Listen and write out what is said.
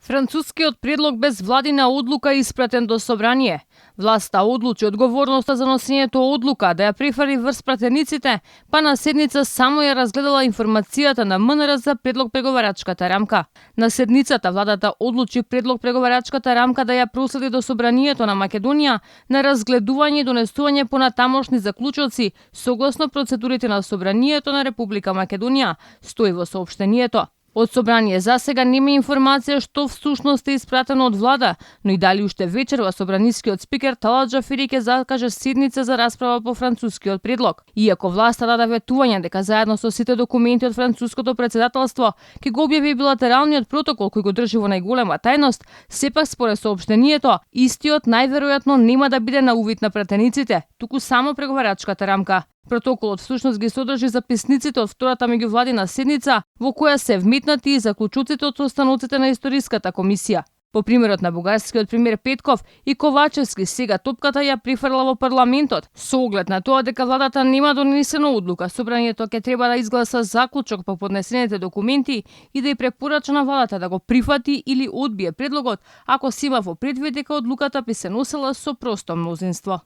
Францускиот предлог без владина одлука е испратен до собрание. Власта одлучи одговорноста за носењето одлука да ја префари врз пратениците, па на седница само ја разгледала информацијата на МНР за предлог преговарачката рамка. На седницата владата одлучи предлог преговарачката рамка да ја проследи до собранието на Македонија на разгледување и донесување понатамошни заклучоци согласно процедурите на собранието на Република Македонија, стои во соопштението. Од собрание за сега нема информација што всушност е испратено од влада, но и дали уште вечерва собранискиот спикер Талат Джафери ќе закаже седница за расправа по францускиот предлог. Иако власта даде ветување дека заедно со сите документи од француското претседателство ќе го објави билатералниот протокол кој го држи во најголема тајност, сепак според соопштението, истиот најверојатно нема да биде на увид на пратениците, туку само преговарачката рамка. Протоколот всушност ги содржи записниците од втората меѓувладина седница, во која се вметнати и заклучоците од состаноците на историската комисија. По примерот на бугарскиот премиер Петков и Ковачевски, сега топката ја прифрла во парламентот. Со оглед на тоа дека владата нема донесена одлука, собранието ќе треба да изгласа заклучок по поднесените документи и да ја препорача на владата да го прифати или одбие предлогот, ако се има во предвид дека одлуката би се носела со просто мнозинство.